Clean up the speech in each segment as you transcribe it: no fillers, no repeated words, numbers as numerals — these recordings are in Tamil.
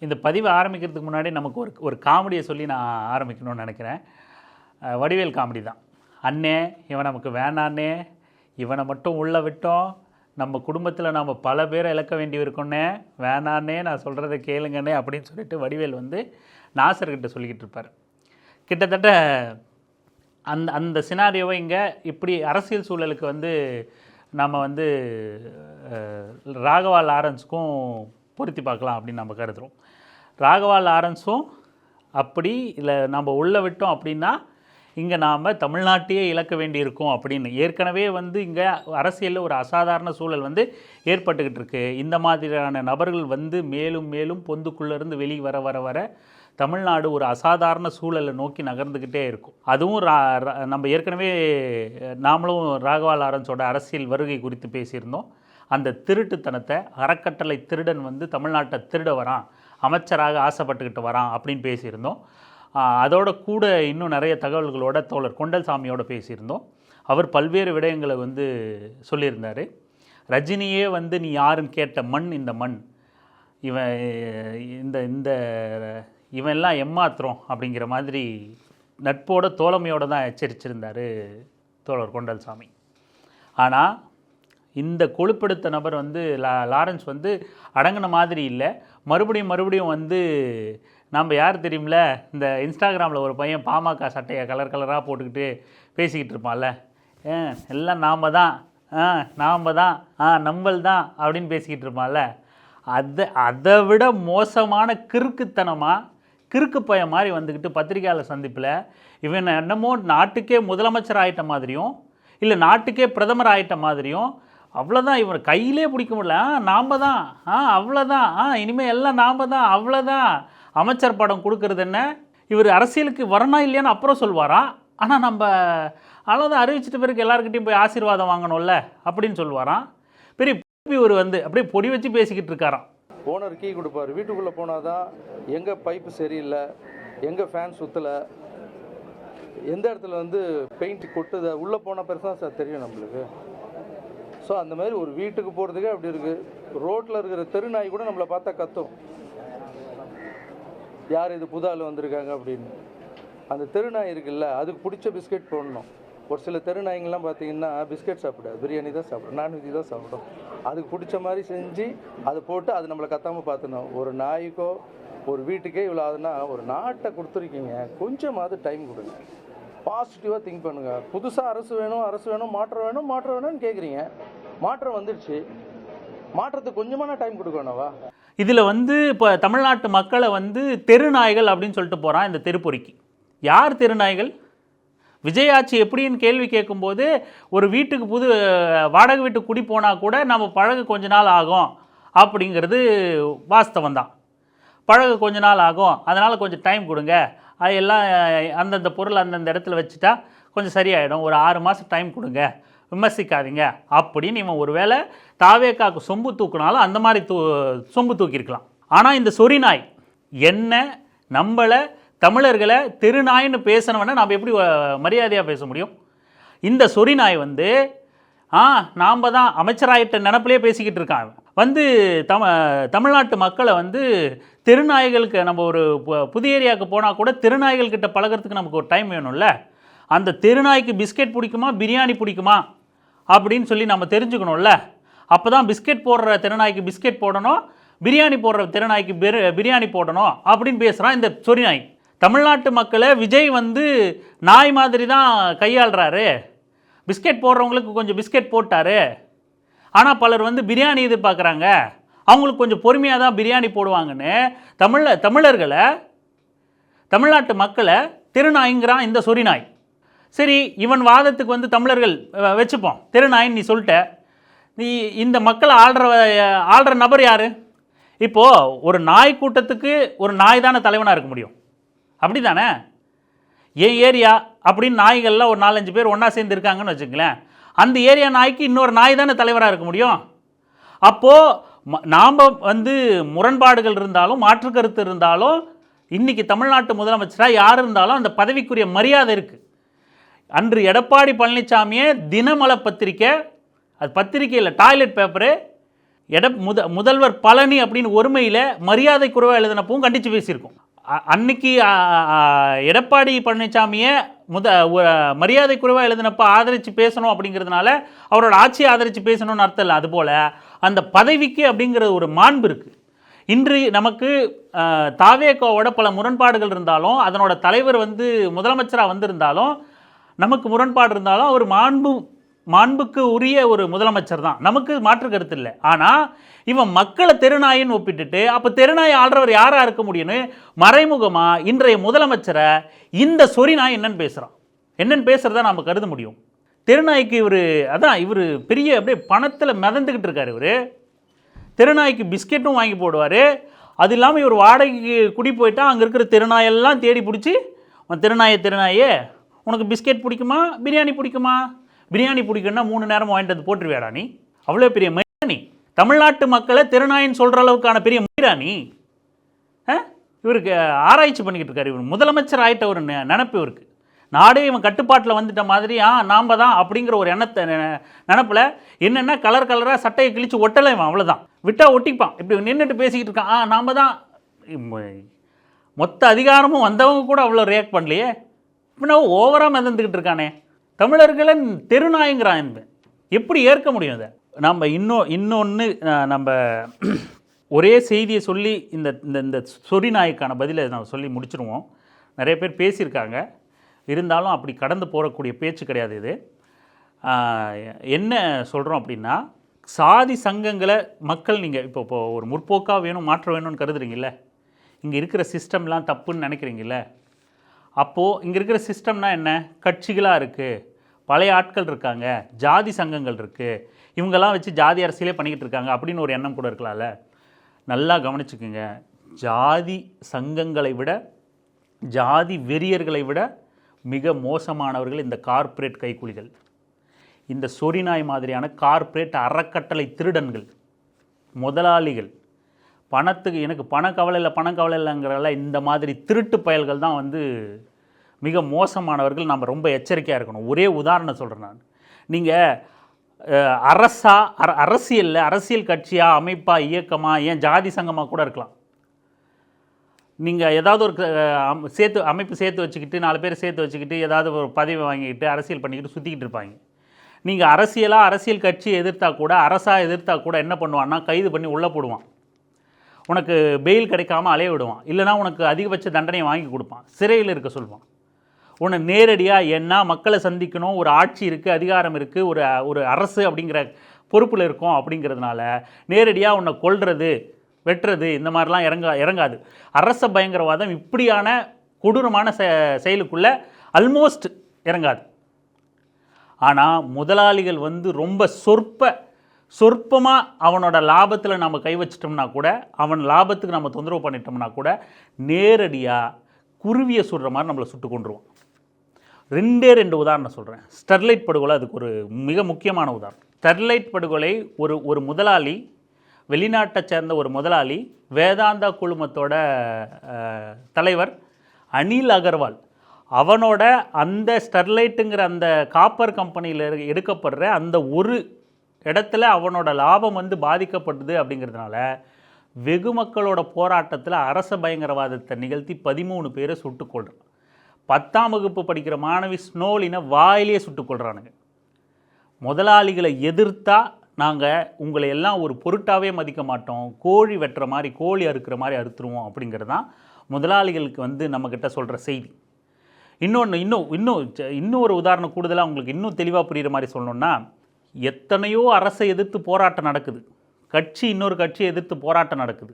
இந்த பதிவு ஆரம்பிக்கிறதுக்கு முன்னாடி நமக்கு ஒரு காமெடியை சொல்லி நான் ஆரம்பிக்கணும்னு நினைக்கிறேன். வடிவேல் காமெடி தான். அண்ணே இவன் நமக்கு வேணான்னே, இவனை மட்டும் உள்ளே விட்டோம், நம்ம குடும்பத்தில் நம்ம பல பேரை இழக்க வேண்டி இருக்கோன்னே, வேணான்னே நான் சொல்கிறத கேளுங்கண்ணே அப்படின்னு சொல்லிட்டு வடிவேல் வந்து நாசர்கிட்ட சொல்லிக்கிட்டு இருப்பார். கிட்டத்தட்ட அந்த அந்த சினாரியோவை இங்கே இப்படி அரசியல் சூழலுக்கு வந்து நம்ம வந்து ராகவா லாரன்ஸுக்கும் பொருத்தி பார்க்கலாம் அப்படின்னு நம்ம கருதுகிறோம். ராகவா லாரன்ஸும் அப்படி இல்லை நம்ம உள்ளே விட்டோம் அப்படின்னா இங்கே நாம் தமிழ்நாட்டையே இழக்க வேண்டியிருக்கோம் அப்படின்னு ஏற்கனவே வந்து இங்கே அரசியலில் ஒரு அசாதாரண சூழல் வந்து ஏற்பட்டுக்கிட்டு இருக்குது. இந்த மாதிரியான நபர்கள் வந்து மேலும் மேலும் பொந்துக்குள்ளேருந்து வெளியே வர வர வர தமிழ்நாடு ஒரு அசாதாரண சூழலை நோக்கி நகர்ந்துக்கிட்டே இருக்கும். அதுவும் நம்ம ஏற்கனவே நாமளும் ராகவா லாரன்ஸோட அரசியல் வருகை குறித்து பேசியிருந்தோம். அந்த திருட்டுத்தனத்தை அறக்கட்டளை திருடன் வந்து தமிழ்நாட்டை திருட வரான், அமைச்சராக ஆசைப்பட்டுக்கிட்டு வரான் அப்படின்னு பேசியிருந்தோம். அதோட கூட இன்னும் நிறைய தகவல்களோட தோழர் கொண்டல்சாமியோட பேசியிருந்தோம். அவர் பல்வேறு விடயங்களை வந்து சொல்லியிருந்தார். ரஜினியே வந்து நீ யாருன்னு கேட்ட மண் இந்த மண், இவன் இந்த இந்த இவன்லாம் ஏமாத்துறோம் அப்படிங்கிற மாதிரி நட்போட தோழமையோடு தான் எச்சரிச்சிருந்தார் தோழர் கொண்டல்சாமி. ஆனால் இந்த கொழுப்பெடுத்த நபர் வந்து லாரன்ஸ் வந்து அடங்கின மாதிரி இல்லை. மறுபடியும் வந்து நம்ம யார் தெரியுமில்ல, இந்த இன்ஸ்டாகிராமில் ஒரு பையன் பாமக சட்டையை கலர் கலராக போட்டுக்கிட்டு பேசிக்கிட்டு இருப்பான்ல, எல்லாம் நாம் தான் நம்பல் தான் அப்படின்னு பேசிக்கிட்டு இருப்பான்ல, அதை விட மோசமான கிறுக்கு பையன் மாதிரி வந்துக்கிட்டு பத்திரிகையாளர் சந்திப்பில் இவன் என்னமோ நாட்டுக்கே முதலமைச்சர் ஆகிட்ட மாதிரியும் இல்லை நாட்டுக்கே பிரதமர் ஆகிட்ட மாதிரியும், அவ்வளோதான் இவன் கையிலே பிடிக்க முடியல, நாம் தான் அவ்வளோதான் இனிமேல் எல்லாம் நாம் தான் அவ்வளோதான், அமைச்சர் படம் கொடுக்கறது என்ன, இவர் அரசியலுக்கு வரணும் இல்லையான்னு அப்புறம் சொல்வாராம். ஆனால் நம்ம அவ்வளோதான் அறிவிச்சிட்ட பிறகு எல்லாருக்கிட்டையும் போய் ஆசீர்வாதம் வாங்கணும்ல அப்படின்னு சொல்லுவாராம். பெரிய ஒரு வந்து அப்படியே பொடி வச்சு பேசிக்கிட்டு இருக்காராம். ஓனர் கீ கொடுப்பார், வீட்டுக்குள்ளே போனால் தான் எங்கே பைப்பு சரியில்லை, எங்கே ஃபேன் சுற்றலை, எந்த இடத்துல வந்து பெயிண்ட் கொட்டுதை, உள்ளே போன பெருசாக சார் தெரியும் நம்மளுக்கு. ஸோ அந்த மாதிரி ஒரு வீட்டுக்கு போகிறதுக்கே அப்படி இருக்குது. ரோட்டில் இருக்கிற தெருநாய் கூட நம்மளை பார்த்தா கத்தும், யார் இது புது ஆள் வந்திருக்காங்க அப்படின்னு. அந்த தெருநாய் இருக்குல்ல, அதுக்கு பிடிச்ச பிஸ்கெட் போடணும். ஒரு சில தெருநாய்ங்கெல்லாம் பார்த்தீங்கன்னா பிஸ்கெட் சாப்பிடாது, பிரியாணி தான் சாப்பிடும், நான்வெஜ் தான் சாப்பிடும். அதுக்கு பிடிச்ச மாதிரி செஞ்சு அதை போட்டு அது நம்மளை கத்தாமல் பார்த்துணும். ஒரு நாய்க்கோ ஒரு வீட்டுக்கே இவ்வளோ ஆகுதுன்னா ஒரு நாட்டை கொடுத்துருக்கீங்க, கொஞ்சமாவது டைம் கொடுங்க, பாசிட்டிவாக திங்க் பண்ணுங்கள். புதுசாக அரசு வேணும் மாற்றம் வேணும்னு கேட்குறீங்க, மாற்றம் வந்துடுச்சு, மாற்றத்துக்கு கொஞ்சமான டைம் கொடுக்கணும்வா. இதில் வந்து இப்போ தமிழ்நாட்டு மக்களை வந்து தெருநாய்கள் அப்படின்னு சொல்லிட்டு போகிறான் இந்த தெருப்பொறிக்கு. யார் தெருநாய்கள்? விஜயாட்சி எப்படின்னு கேள்வி கேட்கும்போது ஒரு வீட்டுக்கு வாடகை வீட்டுக்கு குடி போனால் கூட நம்ம பழக கொஞ்ச நாள் ஆகும் அப்படிங்கிறது வாஸ்தவம் தான். பழக கொஞ்ச நாள் ஆகும், அதனால் கொஞ்சம் டைம் கொடுங்க, அது எல்லாம் அந்தந்த பொருள் அந்தந்த இடத்துல வச்சுட்டா கொஞ்சம் சரியாயிடும், ஒரு 6 மாதம் டைம் கொடுங்க, விமர்சிக்காதீங்க அப்படின்னு இவன் ஒரு வேளை தாவேக்காக்கு சொம்பு தூக்குனாலும் அந்த மாதிரி சொம்பு தூக்கியிருக்கலாம். ஆனால் இந்த சொரிநாய் என்ன நம்மளை தமிழர்களை தெருநாயின்னு பேசினவன நாம் எப்படி மரியாதையாக பேச முடியும்? இந்த சொரிநாய் வந்து நாம் தான் அமைச்சராயிட்ட நினப்பிலே பேசிக்கிட்டு இருக்கான். வந்து தமிழ்நாட்டு மக்களை வந்து தெருநாய்களுக்கு நம்ம ஒரு புதிய ஏரியாவுக்கு போனால் கூட தெருநாய்கள்கிட்ட பழகிறதுக்கு நமக்கு ஒரு டைம் வேணும்ல. அந்த தெருநாய்க்கு பிஸ்கெட் பிடிக்குமா பிரியாணி பிடிக்குமா அப்படின்னு சொல்லி நம்ம தெரிஞ்சுக்கணும்ல. அப்போ தான் பிஸ்கெட் போடுற தெருநாய்க்கு பிஸ்கெட் போடணும், பிரியாணி போடுற தெருநாய்க்கு பிரியாணி போடணும் அப்படின்னு பேசுகிறான் இந்த சொரிநாய். தமிழ்நாட்டு மக்களை விஜய் வந்து நாய் மாதிரி தான் கையாளுறாரு, பிஸ்கெட் போடுறவங்களுக்கு கொஞ்சம் பிஸ்கெட் போட்டார், ஆனால் பலர் வந்து பிரியாணி எதிர்பார்க்குறாங்க, அவங்களுக்கு கொஞ்சம் பொறுமையாக தான் பிரியாணி போடுவாங்கன்னு தமிழர்களை தமிழ்நாட்டு மக்களை தெருநாய்ங்கிறான் இந்த சொரிநாய். சரி, இவன் வாதத்துக்கு வந்து தமிழர்கள் வச்சுப்போம், தெருநாயின்னு நீ சொல்லிட்ட, நீ இந்த மக்களை ஆள்ற நபர் யார்? இப்போது ஒரு நாய் கூட்டத்துக்கு ஒரு நாய் தானே தலைவனாக இருக்க முடியும், அப்படி தானே? என் ஏரியா அப்படின்னு நாய்கள்லாம் ஒரு 4-5 பேர் ஒன்றா சேர்ந்து இருக்காங்கன்னு வச்சுங்களேன், அந்த ஏரியா நாய்க்கு இன்னொரு நாய் தானே தலைவராக இருக்க முடியும். அப்போது நாம் வந்து முரண்பாடுகள் இருந்தாலும் மாற்று கருத்து இருந்தாலும் இன்றைக்கி தமிழ்நாட்டு முதலமைச்சராக யார் இருந்தாலும் அந்த பதவிக்குரிய மரியாதை இருக்குது. அன்று எடப்பாடி பழனிசாமியே தினமலை பத்திரிக்கை, அது பத்திரிக்கையில் டாய்லெட் பேப்பரு, முதல்வர் பழனி அப்படின்னு ஒருமையில் மரியாதை குறைவாக எழுதினப்பவும் கண்டித்து பேசியிருக்கோம். அன்னைக்கு எடப்பாடி பழனிசாமியை மரியாதை குறைவாக எழுதினப்போ ஆதரித்து பேசணும் அப்படிங்கிறதுனால அவரோட ஆட்சியை ஆதரித்து பேசணும்னு அர்த்தம் இல்லை. அதுபோல் அந்த பதவிக்கு அப்படிங்கிற ஒரு மாண்பு இருக்குது. இன்று நமக்கு தாவேகோவோட பல முரண்பாடுகள் இருந்தாலும், அதனோட தலைவர் வந்து முதலமைச்சராக வந்திருந்தாலும், நமக்கு முரண்பாடு இருந்தாலும் அவர் மாண்புக்கு உரிய ஒரு முதலமைச்சர் தான், நமக்கு மாற்று கருத்து இல்லை. ஆனால் இவன் மக்களை தெருநாயின்னு ஒப்பிட்டுட்டு அப்போ தெருநாய் ஆள்றவர் யாராக இருக்க முடியும்னு மறைமுகமாக இன்றைய முதலமைச்சரை இந்த சொறி நாய் என்னன்னு பேசுகிறான். என்னன்னு பேசுகிறதா நம்ம கருத முடியும். தெருநாய்க்கு இவர் பெரிய அப்படியே பணத்தில் மிதந்துக்கிட்டு இருக்கார். இவர் தெருநாய்க்கு பிஸ்கெட்டும் வாங்கி போடுவார். அது இல்லாமல் இவர் வாடகைக்கு குடி போயிட்டால் அங்கே இருக்கிற தெருநாயெல்லாம் தேடி பிடிச்சி, தெருநாயே உனக்கு பிஸ்கெட் பிடிக்குமா, பிரியாணி பிடிக்குமா, பிரியாணி பிடிக்குன்னா 3 நேரம் வாங்கிட்டு வந்து போட்டுருவியாடா நீ, அவ்வளோ பெரிய மயிராணி, தமிழ்நாட்டு மக்களை தெருநாயின்னு சொல்கிற அளவுக்கான பெரிய மயிராணி. இவருக்கு ஆராய்ச்சி பண்ணிக்கிட்டு இருக்காரு. இவர் முதலமைச்சர் ஆகிட்ட ஒரு நினப்பு இவருக்கு. நாடே இவன் கட்டுப்பாட்டில் வந்துட்ட மாதிரி நாம் தான் அப்படிங்கிற ஒரு நினப்பில் என்னென்னா கலர் கலராக சட்டையை கிழிச்சு ஒட்டலை இவன், அவ்வளோதான். விட்டால் ஒட்டிப்பான். இப்படி நின்றுட்டு பேசிக்கிட்டு இருக்கான். நாம் தான் மொத்த அதிகாரமும் வந்தவங்க கூட அவ்வளோ ரியாக்ட் பண்ணலையே. இப்போ நான் ஓவராக மிதந்துக்கிட்டு இருக்கானே. தமிழர்களை தெருநாயங்கிறான் என்பது எப்படி ஏற்க முடியும்? அதை நம்ம இன்னொன்று நம்ம ஒரே செய்தியை சொல்லி இந்த இந்த சொறி நாய்க்கான பதிலை நம்ம சொல்லி முடிச்சிருவோம். நிறைய பேர் பேசியிருக்காங்க, இருந்தாலும் அப்படி கடந்து போகக்கூடிய பேச்சு கிடையாது இது. என்ன சொல்கிறோம் அப்படின்னா, சாதி சங்கங்களை மக்கள் நீங்கள் இப்போ ஒரு முற்போக்காக வேணும், மாற்றம் வேணும்னு கருதுறீங்கல்ல, இங்கே இருக்கிற சிஸ்டம்லாம் தப்புன்னு நினைக்கிறீங்கல்ல, அப்போது இங்கே இருக்கிற சிஸ்டம்னா என்ன? கட்சிகளாக இருக்குது, பழைய ஆட்கள் இருக்காங்க, ஜாதி சங்கங்கள் இருக்குது, இவங்கெல்லாம் வச்சு ஜாதி அரசியலே பண்ணிக்கிட்டு இருக்காங்க அப்படின்னு ஒரு எண்ணம் கூட இருக்கலாம்ல. நல்லா கவனிச்சுக்குங்க, ஜாதி சங்கங்களை விட, ஜாதி வெறியர்களை விட மிக மோசமானவர்கள் இந்த கார்ப்பரேட் கைக்கூலிகள், இந்த சொறிநாய் மாதிரியான கார்ப்பரேட் அறக்கட்டளை திருடன்கள், முதலாளிகள். பணத்துக்கு எனக்கு பண கவலை இல்லைங்கிறல இந்த மாதிரி திருட்டு பயல்கள் தான் வந்து மிக மோசமானவர்கள். நம்ம ரொம்ப எச்சரிக்கையாக இருக்கணும். ஒரே உதாரணம் சொல்கிறேன் நான். நீங்கள் அரசியல் கட்சியாக, அமைப்பாக, இயக்கமாக, ஏன் ஜாதி சங்கமாக கூட இருக்கலாம். நீங்கள் ஏதாவது ஒரு அமைப்பு சேர்த்து வச்சுக்கிட்டு, 4 பேர் சேர்த்து வச்சுக்கிட்டு, ஏதாவது ஒரு பதவி வாங்கிக்கிட்டு அரசியல் பண்ணிக்கிட்டு சுற்றிக்கிட்டு இருப்பாங்க. நீங்கள் அரசியல் கட்சியை எதிர்த்தா கூட, அரசாக எதிர்த்தா கூட என்ன பண்ணுவான்னா, கைது பண்ணி உள்ளே போடுவான். உனக்கு பெயில் கிடைக்காம அலைய விடுவான். இல்லைனா உனக்கு அதிகபட்ச தண்டனையை வாங்கி கொடுப்பான், சிறையில் இருக்க சொல்லுவான். உன்னை நேரடியாக என்ன மக்களை சந்திக்கணும், ஒரு ஆட்சி இருக்குது, அதிகாரம் இருக்குது, ஒரு அரசு அப்படிங்கிற பொறுப்பில் இருக்கும் அப்படிங்கிறதுனால நேரடியாக உன்னை கொல்றது, வெட்டுறது, இந்த மாதிரிலாம் இறங்காது. அரச பயங்கரவாதம் இப்படியான கொடூரமான செயலுக்குள்ளே ஆல்மோஸ்ட் இறங்காது. ஆனால் முதலாளிகள் வந்து ரொம்ப சொற்பமாக அவனோட லாபத்தில் நம்ம கை வச்சிட்டோம்னா கூட, அவன் லாபத்துக்கு நம்ம தொந்தரவு பண்ணிட்டோம்னா கூட நேரடியாக குருவியை சுடுற மாதிரி நம்மளை சுட்டு கொண்டுருவோம். 2 உதாரணம் சொல்கிறேன். ஸ்டெர்லைட் படுகொலை அதுக்கு ஒரு மிக முக்கியமான உதாரணம். ஸ்டெர்லைட் படுகொலை ஒரு முதலாளி, வெளிநாட்டை சேர்ந்த ஒரு முதலாளி, வேதாந்தா குழுமத்தோட தலைவர் அனில் அகர்வால், அவனோட அந்த ஸ்டெர்லைட்டுங்கிற அந்த காப்பர் கம்பெனியில் எடுக்கப்படுற அந்த ஒரு இடத்துல அவனோட லாபம் வந்து பாதிக்கப்படுது அப்படிங்கிறதுனால வெகு மக்களோட போராட்டத்தில் அரச பயங்கரவாதத்தை நிகழ்த்தி 13 பேரை சுட்டுக்கொள்கிறான். 10ஆம் வகுப்பு படிக்கிற மாணவி ஸ்னோலினை வாயிலேயே சுட்டுக்கொள்கிறானுங்க. முதலாளிகளை எதிர்த்தா நாங்கள் உங்களை எல்லாம் ஒரு பொருட்டாகவே மதிக்க மாட்டோம், கோழி வெட்டுற மாதிரி, கோழி அறுக்கிற மாதிரி அறுத்துருவோம் அப்படிங்கிறது தான் முதலாளிகளுக்கு வந்து நம்மக்கிட்ட சொல்கிற செய்தி. இன்னொரு உதாரணம் கூடுதலாக உங்களுக்கு இன்னும் தெளிவாக புரிகிற மாதிரி சொல்லணுன்னா, எத்தனையோ அரசை எதிர்த்து போராட்டம் நடக்குது, கட்சி இன்னொரு கட்சியை எதிர்த்து போராட்டம் நடக்குது,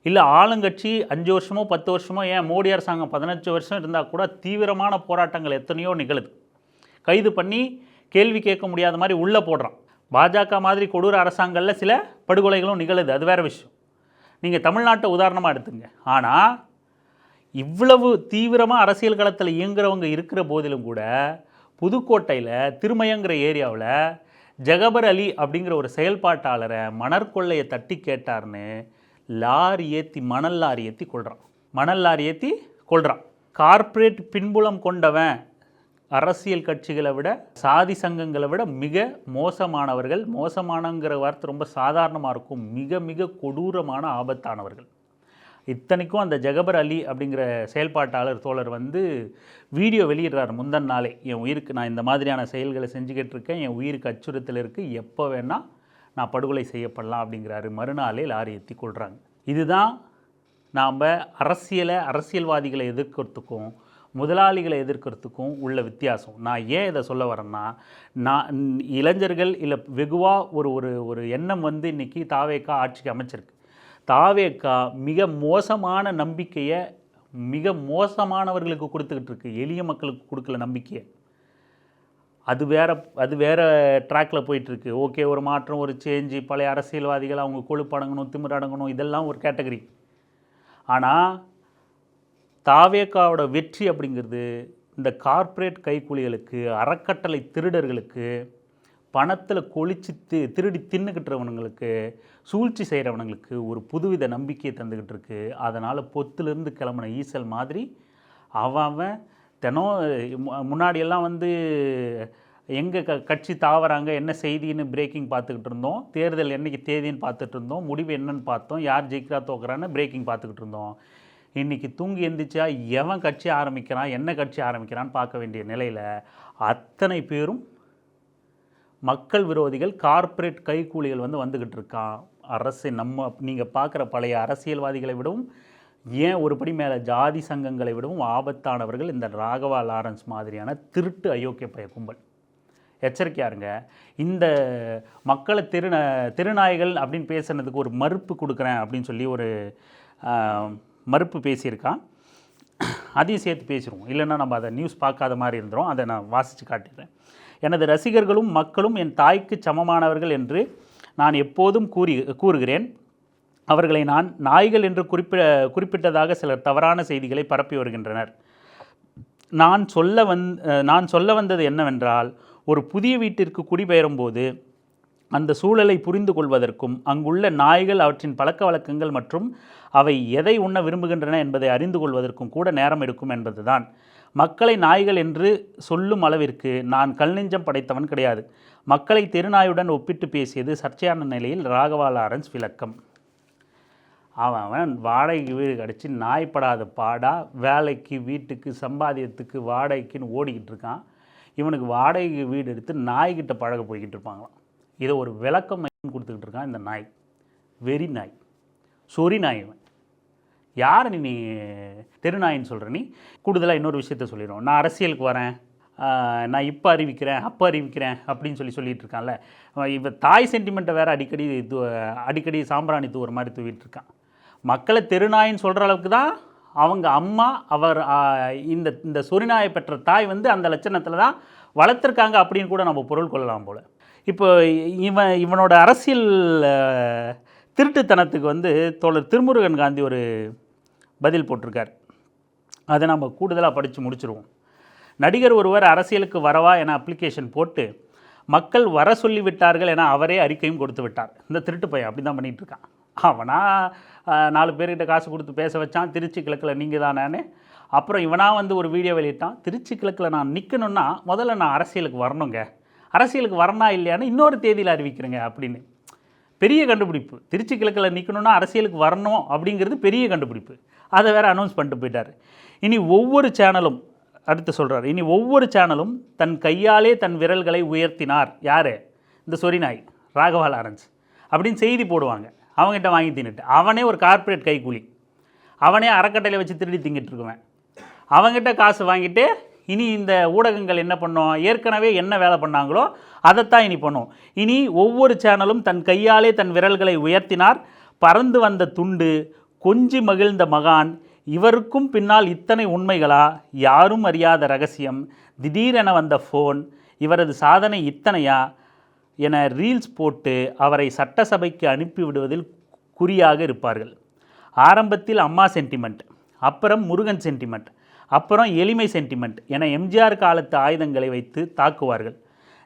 இல்லை ஆளுங்கட்சி 5 வருஷமோ 10 வருஷமோ, ஏன் மோடி அரசாங்கம் 15 வருஷம் இருந்தால் கூட தீவிரமான போராட்டங்கள் எத்தனையோ நிகழுது. கைது பண்ணி கேள்வி கேட்க முடியாத மாதிரி உள்ளே போடுறான். பாஜக மாதிரி கொடூர அரசாங்கங்களில் சில படுகொலைகளும் நிகழுது, அது வேறு விஷயம். நீங்கள் தமிழ்நாட்டை உதாரணமாக எடுத்துங்க. ஆனால் இவ்வளவு தீவிரமாக அரசியல் களத்தில் இயங்குறவங்க இருக்கிற போதிலும் கூட புதுக்கோட்டையில் திருமயங்கிற ஏரியாவில் ஜகபர் அலி அப்படிங்கிற ஒரு செயல்பாட்டாளரை மணற்கொள்ளையை தட்டி கேட்டார்னு மணல் லாரி ஏற்றி கொள்கிறான். கார்ப்பரேட் பின்புலம் கொண்டவன், அரசியல் கட்சிகளை விட சாதி சங்கங்களை விட மிக மோசமானவர்கள். மோசமானங்கிற வார்த்தை ரொம்ப சாதாரணமாக இருக்கும். மிக மிக கொடூரமான ஆபத்தானவர்கள். இத்தனைக்கும் அந்த ஜகபர் அலி அப்படிங்கிற செயல்பாட்டாளர் தோழர் வந்து வீடியோ வெளியிடுறார் முந்தன் நாளே. என் உயிருக்கு நான் இந்த மாதிரியான செயல்களை செஞ்சுக்கிட்டு இருக்கேன், என் உயிருக்கு அச்சுறுத்தல் இருக்குது, எப்போ வேணால் நான் படுகொலை செய்யப்படலாம் அப்படிங்கிறாரு. மறுநாளே லாரி ஏற்றி கொள்கிறாங்க. இதுதான் நாம் அரசியல்வாதிகளை எதிர்க்கிறதுக்கும் முதலாளிகளை எதிர்க்கிறதுக்கும் உள்ள வித்தியாசம். நான் ஏன் இதை சொல்ல வரேன்னா, நான் இளைஞர்கள் இல்லை வெகுவாக ஒரு ஒரு ஒரு எண்ணம் வந்து இன்றைக்கி தாவேக்கா ஆட்சிக்கு அமைச்சிருக்கு. தாவேக்கா மிக மோசமான நம்பிக்கையை மிக மோசமானவர்களுக்கு கொடுத்துக்கிட்டு இருக்கு, எளிய மக்களுக்கு கொடுக்கல நம்பிக்கையை. அது வேற ட்ராக்கில் போயிட்டுருக்கு. ஓகே, ஒரு மாற்றம், ஒரு சேஞ்சு, பழைய அரசியல்வாதிகள் அவங்க கொழுப்படங்கணும், திமிரடங்கணும், இதெல்லாம் ஒரு கேட்டகரி. ஆனால் தாவேக்காவோட வெற்றி அப்படிங்கிறது இந்த கார்ப்பரேட் கைக்கூலிகளுக்கு, அறக்கட்டளை திருடர்களுக்கு, பணத்தில் கொளிச்சு திருடி தின்னுக்கிட்டுறவனுங்களுக்கு, சூழ்ச்சி செய்கிறவனுங்களுக்கு ஒரு புதுவித நம்பிக்கையை தந்துக்கிட்டு இருக்கு. அதனால் பொத்துலேருந்து கிளம்புன ஈசல் மாதிரி அவன் தினம் முன்னாடியெல்லாம் வந்து எங்கே கட்சி தாவறாங்க, என்ன செய்தின்னு பிரேக்கிங் பார்த்துக்கிட்டு இருந்தோம், தேர்தல் என்றைக்கு தேதின்னு பார்த்துட்டு இருந்தோம், முடிவு என்னன்னு பார்த்தோம், யார் ஜெயிக்கிறா தோக்குறான்னு பிரேக்கிங் பார்த்துக்கிட்டு இருந்தோம். இன்றைக்கி தூங்கி எந்திரிச்சா எவன் கட்சி ஆரம்பிக்கிறான், என்ன கட்சி ஆரம்பிக்கிறான்னு பார்க்க வேண்டிய நிலையில் அத்தனை பேரும் மக்கள் விரோதிகள், கார்ப்பரேட் கைக்கூலிகள் வந்துக்கிட்டு இருக்கான். அரசு நீங்கள் பார்க்குற பழைய அரசியல்வாதிகளை விடவும், ஏன் ஒரு படி மேலே ஜாதி சங்கங்களை விடவும் ஆபத்தானவர்கள் இந்த ராகவா லாரன்ஸ் மாதிரியான திருட்டு அயோக்கிய பய கும்பல். எச்சரிக்கையாக இருங்க. இந்த மக்களை திருநாய்கள் அப்படின்னு பேசுனதுக்கு ஒரு மறுப்பு கொடுக்குறேன் அப்படின்னு சொல்லி ஒரு மறுப்பு பேசியிருக்கான். அதையும் சேர்த்து பேசிடுவோம், இல்லைன்னா நம்ம அதை நியூஸ் பார்க்காத மாதிரி இருந்துடும். அதை நான் வாசித்து காட்டிடுறேன். எனது ரசிகர்களும் மக்களும் என் தாய்க்கு சமமானவர்கள் என்று நான் எப்போதும் கூறுகிறேன். அவர்களை நான் நாய்கள் என்று குறிப்பிட்டதாக சிலர் தவறான செய்திகளை பரப்பி வருகின்றனர். நான் சொல்ல வந்தது என்னவென்றால், ஒரு புதிய வீட்டிற்கு குடிபெயரும்போது அந்த சூழலை புரிந்து கொள்வதற்கும் அங்குள்ள நாய்கள், அவற்றின் பழக்க வழக்கங்கள் மற்றும் அவை எதை உண்ண விரும்புகின்றன என்பதை அறிந்து கொள்வதற்கும் கூட நேரம் எடுக்கும் என்பதுதான். மக்களை நாய்கள் என்று சொல்லும் அளவிற்கு நான் கல்நெஞ்சம் படைத்தவன் கிடையாது. மக்களை தெருநாயுடன் ஒப்பிட்டு பேசியது சர்ச்சையான நிலையில் ராகவா லாரன்ஸ் விளக்கம். அவன் வாடகைக்கு வீடு கிடச்சி நாய்ப்படாத பாடா வேலைக்கு, வீட்டுக்கு, சம்பாதியத்துக்கு, வாடகைக்குன்னு ஓடிக்கிட்டு இருக்கான். இவனுக்கு வாடகைக்கு வீடு எடுத்து நாய்கிட்ட பழக போய்கிட்டு இருப்பாங்களாம். இதை ஒரு விளக்கம் கொடுத்துக்கிட்டு இருக்கான் இந்த நாய். வெறி நாய், சொறி நாய். இவன் யார் நீ தெருநாயின்னு சொல்கிற? நீ கூடுதலாக இன்னொரு விஷயத்த சொல்லிடுவோம். நான் அரசியலுக்கு வரேன், நான் இப்போ அறிவிக்கிறேன், அப்போ அறிவிக்கிறேன் அப்படின்னு சொல்லிட்டு இருக்கான்ல. இவன் தாய் சென்டிமெண்ட்டை வேறு அடிக்கடி சாம்பிராணி தூவுற மாதிரி தூவிட்டு இருக்கான். மக்களை தெருநாயின்னு சொல்கிற அளவுக்கு தான் அவங்க அம்மா இந்த சொரிநாயை பெற்ற தாய் அந்த லட்சணத்தில் தான் வளர்த்துருக்காங்க அப்படின்னு கூட நம்ம பொருள் கொள்ளலாம் போல். இப்போ இவனோட அரசியல் திருட்டுத்தனத்துக்கு தோழர் திருமுருகன் காந்தி ஒரு பதில் போட்டிருக்கார். அதை நம்ம கூடுதலாக படித்து முடிச்சிருவோம். நடிகர் ஒருவர் அரசியலுக்கு வரவா என அப்ளிகேஷன் போட்டு மக்கள் வர சொல்லிவிட்டார்கள் என அவரே அறிக்கையும் கொடுத்து விட்டார். இந்த திருட்டு பையன் அப்படி தான் பண்ணிகிட்டு இருக்கான். அவனா 4 பேர்கிட்ட காசு கொடுத்து பேச வச்சான், திருச்சி கிழக்கில் நீங்கள் தானே. அப்புறம் இவனா ஒரு வீடியோ வெளியிட்டான், திருச்சி கிழக்கில் நான் நிற்கணுன்னா முதல்ல நான் அரசியலுக்கு வரணுங்க, அரசியலுக்கு வரனா இல்லையான்னு இன்னொரு தேதியில் அறிவிக்கிறேங்க அப்படின்னு. பெரிய கண்டுபிடிப்பு. திருச்சி கிழக்கில் நிற்கணுன்னா அரசியலுக்கு வரணும் அப்படிங்கிறது பெரிய கண்டுபிடிப்பு. அதை வேறு அனௌன்ஸ் பண்ணிட்டு போயிட்டார். இனி ஒவ்வொரு சேனலும் அடுத்து சொல்கிறார், இனி ஒவ்வொரு சேனலும் தன் கையாலே தன் விரல்களை உயர்த்தினார். யார்? இந்த சொரிநாய் ராகவா லாரன்ஸ் அப்படின்னு செய்தி போடுவாங்க. அவங்ககிட்ட வாங்கி தின்னுட்டு, அவனே ஒரு கார்ப்பரேட் கைக்கூலி, அவனே அறக்கட்டையில் வச்சு திருடி திங்கிட்டு இருக்குவேன். அவங்ககிட்ட காசு வாங்கிட்டு இனி இந்த ஊடகங்கள் என்ன பண்ணோம், ஏற்கனவே என்ன வேலை பண்ணாங்களோ அதைத்தான் இனி பண்ணோம். இனி ஒவ்வொரு சேனலும் தன் கையாலே தன் விரல்களை உயர்த்தினார். பறந்து வந்த துண்டு, கொஞ்சி மகிழ்ந்த மகான், இவருக்கும் பின்னால் இத்தனை உண்மைகளா, யாரும் அறியாத ரகசியம், திடீரென வந்த ஃபோன், இவரது சாதனை இத்தனையா என ரீல்ஸ் போட்டு அவரை சட்டசபைக்கு அனுப்பிவிடுவதில் குறியாக இருப்பார்கள். ஆரம்பத்தில் அம்மா சென்டிமெண்ட், அப்புறம் முருகன் சென்டிமெண்ட், அப்புறம் எளிமை சென்டிமெண்ட் என எம்ஜிஆர் காலத்து ஆயுதங்களை வைத்து தாக்குவார்கள்.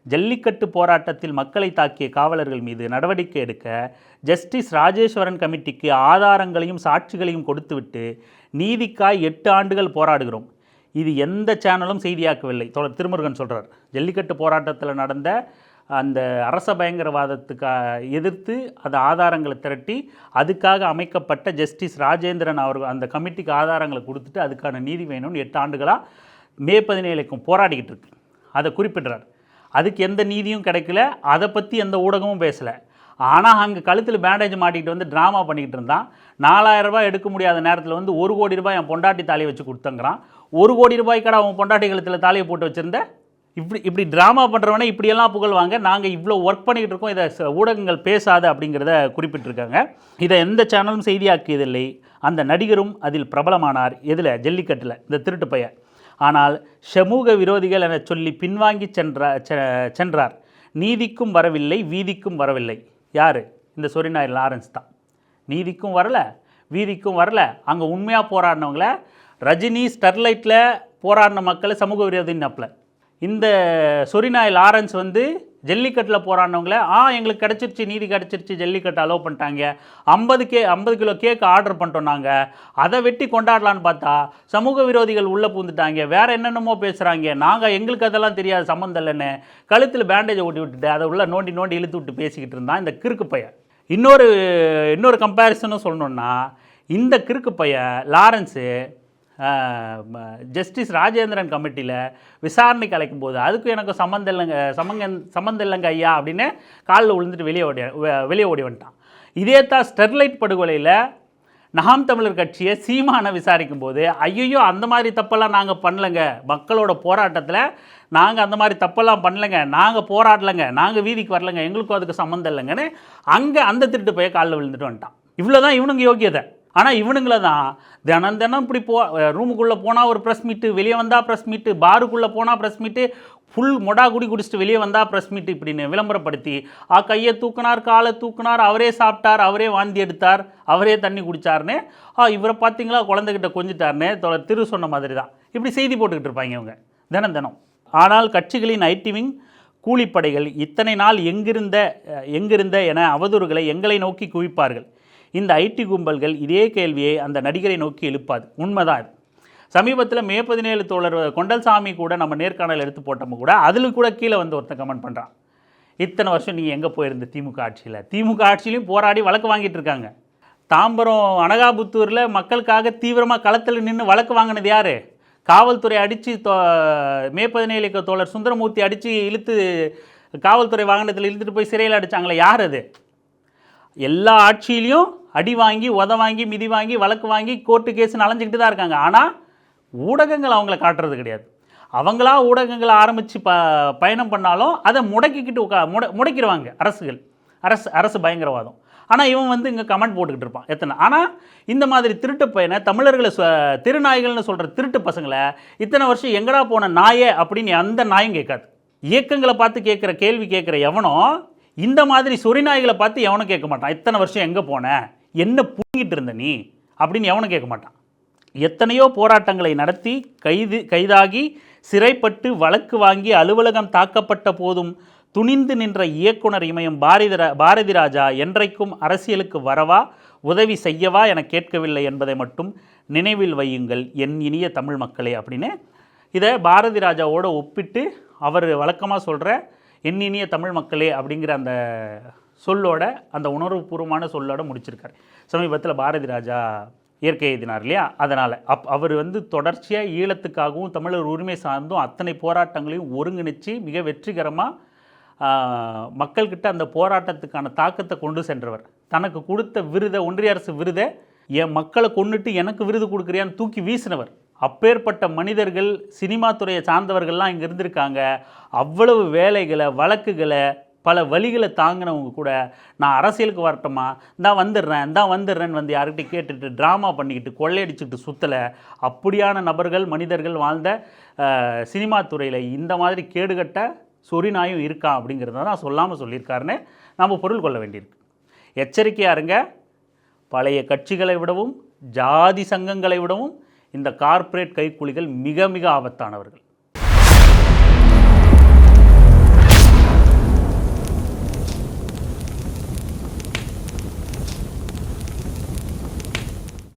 ஜல்லிக்கட்டு போராட்டத்தில் மக்களை தாக்கிய காவலர்கள் மீது நடவடிக்கை எடுக்க ஜஸ்டிஸ் ராஜேஸ்வரன் கமிட்டிக்கு ஆதாரங்களையும் சாட்சிகளையும் கொடுத்துவிட்டு நீதிக்காய் 8 ஆண்டுகள் போராடுகிறோம். இது எந்த சேனலும் செய்தியாக்கவில்லை. திருமுருகன் சொல்கிறார், ஜல்லிக்கட்டு போராட்டத்தில் நடந்த அந்த அரச பயங்கரவாதத்துக்கு எதிர்த்து அந்த ஆதாரங்களை திரட்டி அதுக்காக அமைக்கப்பட்ட ஜஸ்டிஸ் ராஜேந்திரன் அவர்கள் அந்த கமிட்டிக்கு ஆதாரங்களை கொடுத்துட்டு அதுக்கான நீதி வேணும்னு 8 ஆண்டுகளாக மே 17க்கும் போராடிக்கிட்டு இருக்கு. அதை குறிப்பிடுறார். அதுக்கு எந்த நீதியும் கிடைக்கல, அதை பற்றி எந்த ஊடகமும் பேசலை. ஆனால் அங்கே கழுத்தில் பேண்டேஜ் மாட்டிக்கிட்டு வந்து ட்ராமா பண்ணிக்கிட்டு இருந்தான். 4000 ரூபாய் எடுக்க முடியாத நேரத்தில் வந்து 1 கோடி ரூபாய் என் பொண்டாட்டி தாலியை வச்சு கொடுத்தங்கிறான். 1 கோடி ரூபாய்க்கடா அவன் பொண்டாட்டி கழுத்தில் தாலியை போட்டு வச்சுருந்த. இப்படி ட்ராமா பண்ணுறவனே இப்படியெல்லாம் புகழ்வாங்க. நாங்கள் இவ்வளோ ஒர்க் பண்ணிக்கிட்டு இருக்கோம், இதை ஊடகங்கள் பேசாது அப்படிங்கிறத குறிப்பிட்டிருக்காங்க. இதை எந்த சேனலும் செய்தியாக்கியதில்லை. அந்த நடிகரும் அதில் பிரபலமானார். எதில்? ஜல்லிக்கட்டில், இந்த திருட்டு பையன். ஆனால் சமூக விரோதிகள் என சொல்லி பின்வாங்கி சென்றார். நீதிக்கும் வரவில்லை, வீதிக்கும் வரவில்லை. யார்? இந்த சொரிநாய் லாரன்ஸ் தான். நீதிக்கும் வரலை, வீதிக்கும் வரலை. அங்கே உண்மையாக போராடினவங்கள ரஜினி ஸ்டெர்லைட்டில் போராடின மக்களை சமூக விரோதின்னப்பல. இந்த சொரிநாய் லாரன்ஸ் வந்து ஜல்லிக்கட்டில் போராடினவங்கள எங்களுக்கு கிடச்சிருச்சு, நீதி கிடச்சிருச்சு, ஜல்லிக்கட்டு அலோவ் பண்ணிட்டாங்க, 50 கிலோ கேக் ஆர்டர் பண்ணிட்டோம் நாங்கள், அதை வெட்டி கொண்டாடலான்னு பார்த்தா சமூக விரோதிகள் உள்ளே பூந்துட்டாங்க, வேறு என்னென்னமோ பேசுகிறாங்க, நாங்கள் எங்களுக்கு அதெல்லாம் தெரியாது, சம்மந்தம் இல்லைன்னு கழுத்தில் பேண்டேஜை ஓட்டி விட்டுட்டு அதை உள்ள நோண்டி இழுத்து விட்டு பேசிக்கிட்டு இருந்தான் இந்த கிறுக்கு பையன். இன்னொரு கம்பேரிசனும் சொல்லணுன்னா, இந்த கிறுக்கு பையன் லாரன்ஸு ஜஸ்டிஸ் ராஜேந்திரன் கமிட்டியில் விசாரணைக்கு அழைக்கும் போது அதுக்கும் எனக்கு சம்மந்தம் இல்லைங்க ஐயா அப்படின்னு காலில் விழுந்துட்டு வெளியே ஓடி வந்துட்டான். இதே தான் ஸ்டெர்லைட் படுகொலையில் நாம் தமிழர் கட்சியை சீமானை விசாரிக்கும் போது ஐயோ அந்த மாதிரி தப்பெல்லாம் நாங்கள் பண்ணலைங்க, மக்களோட போராட்டத்தில் நாங்கள் அந்த மாதிரி தப்பெல்லாம் பண்ணலைங்க, நாங்கள் போராடலைங்க, நாங்கள் வீதிக்கு வரலைங்க, எங்களுக்கும் அதுக்கு சம்மந்தம் இல்லைங்கன்னு அங்கே அந்த திருட்டு போய் காலில் விழுந்துட்டு வந்துட்டான். இவ்வளோ தான் இவனுங்க யோக்கியதை. ஆனால் இவனுங்கள தான் தினம் இப்படி ரூமுக்குள்ளே போனால் ஒரு ப்ரெஸ் மீட்டு, வெளியே வந்தால் ப்ரெஸ் மீட்டு, பாருக்குள்ளே போனால் ப்ரெஸ் மீட்டு, ஃபுல் மொடா குடிச்சிட்டு வெளியே வந்தால் ப்ரெஸ் மீட்டு இப்படின்னு விளம்பரப்படுத்தி கையை தூக்குனார், காலை தூக்குனார், அவரே சாப்பிட்டார், அவரே வாந்தி எடுத்தார், அவரே தண்ணி குடித்தார்னு இவரை பார்த்தீங்களா குழந்தைகிட்ட கொஞ்சிட்டார்னு திரு சொன்ன மாதிரி தான் இப்படி செய்தி போட்டுக்கிட்டு இருப்பாங்க இவங்க தினம். ஆனால் கட்சிகளின் ஐடிவிங் கூலிப்படைகள் இத்தனை நாள் எங்கிருந்த என அவதூறுகளை எங்களை நோக்கி குவிப்பார்கள். இந்த ஐடி கும்பல்கள் இதே கேள்வியை அந்த நடிகரை நோக்கி எழுப்பாது. உண்மைதான் இது. சமீபத்தில் மே 17 தோழர் கொண்டல்சாமி கூட நம்ம நேர்காணல் எடுத்து போட்டோம் கூட அதில் கூட கீழே வந்து ஒருத்தன் கமெண்ட் பண்ணுறான், இத்தனை வருஷம் நீங்கள் எங்கே போயிருந்த திமுக ஆட்சியிலையும் போராடி வழக்கு வாங்கிட்டு இருக்காங்க. தாம்பரம் அனகாபுத்தூரில் மக்களுக்காக தீவிரமாக களத்தில் நின்று வழக்கு வாங்கினது யார்? காவல்துறை அடித்து மே 17 தோழர் சுந்தரமூர்த்தி அடித்து இழுத்து காவல்துறை வாகனத்தில் இழுத்துட்டு போய் சிறையில் அடித்தாங்களே, யார் அது? எல்லா ஆட்சியிலையும் அடி வாங்கி, உத வாங்கி, மிதி வாங்கி, வழக்கு வாங்கி, கோர்ட்டு கேஸுன்னு அலைஞ்சிக்கிட்டு தான் இருக்காங்க. ஆனால் ஊடகங்கள் அவங்கள காட்டுறது கிடையாது. அவங்களா ஊடகங்களை ஆரம்பித்து பயணம் பண்ணாலும் அதை முடக்கிடுவாங்க அரசு பயங்கரவாதம். ஆனால் இவன் வந்து இங்கே கமெண்ட் போட்டுக்கிட்டு இருப்பான் எத்தனை. ஆனால் இந்த மாதிரி திருட்டு பையனை தமிழர்களை திருநாய்கள்னு சொல்கிற திருட்டு பசங்களை இத்தனை வருஷம் எங்கடா போன நாயே அப்படின்னு அந்த நாயும் கேட்காது. இயக்கங்களை பார்த்து கேள்வி கேட்குற எவனோ இந்த மாதிரி சொரிநாய்களை பார்த்து எவனும் கேட்க மாட்டான். இத்தனை வருஷம் எங்கே போன, என்ன புடிங்கிட்டு இருந்த நீ அப்படின்னு எவனும் கேட்க மாட்டான். எத்தனையோ போராட்டங்களை நடத்தி கைதாகி சிறைப்பட்டு வழக்கு வாங்கி அலுவலகம் தாக்கப்பட்ட போதும் துணிந்து நின்ற இயக்குனர் இமயம் பாரதி ராஜா என்றைக்கும் அரசியலுக்கு வரவா, உதவி செய்யவா என கேட்கவில்லை என்பதை மட்டும் நினைவில் வையுங்கள் என் இனிய தமிழ் மக்களே அப்படின்னு இதை பாரதி ராஜாவோட ஒப்பிட்டு அவர் வழக்கமாக சொல்கிற என் இனிய தமிழ் மக்களே அப்படிங்கிற அந்த சொல்லோட, அந்த உணர்வுபூர்வமான சொல்லோட முடிச்சிருக்கார். சமீபத்தில் பாரதி ராஜா இயற்கை எழுதினார் இல்லையா, அதனால் அவர் வந்து தொடர்ச்சியாக ஈழத்துக்காகவும் தமிழர் உரிமை சார்ந்தும் அத்தனை போராட்டங்களையும் ஒருங்கிணைச்சு மிக வெற்றிகரமாக மக்கள்கிட்ட அந்த போராட்டத்துக்கான தாக்கத்தை கொண்டு சென்றவர். தனக்கு கொடுத்த விருதை, ஒன்றிய அரசு விருதை என் மக்களை கொண்டுட்டு எனக்கு விருது கொடுக்குறியான்னு தூக்கி வீசினவர். அப்பேற்பட்ட மனிதர்கள், சினிமா துறையை சார்ந்தவர்கள்லாம் இங்கே இருந்திருக்காங்க. அவ்வளவு வேலைகளை, வழக்குகளை, பல வழிகளை தாங்கினவங்க கூட நான் அரசியலுக்கு வரட்டுமா, தான் வந்துடுறேன்னு வந்து யார்கிட்ட கேட்டுட்டு ட்ராமா பண்ணிக்கிட்டு கொள்ளையடிச்சுக்கிட்டு சுற்றலை. அப்படியான நபர்கள், மனிதர்கள் வாழ்ந்த சினிமா துறையில் இந்த மாதிரி கேடுகட்ட சொரிநாயும் இருக்கான் அப்படிங்கிறத தான் சொல்லாமல் சொல்லியிருக்காருன்னு நம்ம பொருள் கொள்ள வேண்டியிருக்கு. எச்சரிக்கையாக இருங்க. பழைய கட்சிகளை விடவும், ஜாதி சங்கங்களை விடவும் இந்த கார்ப்பரேட் கைக்கூலிகள் மிக மிக ஆபத்தானவர்கள்.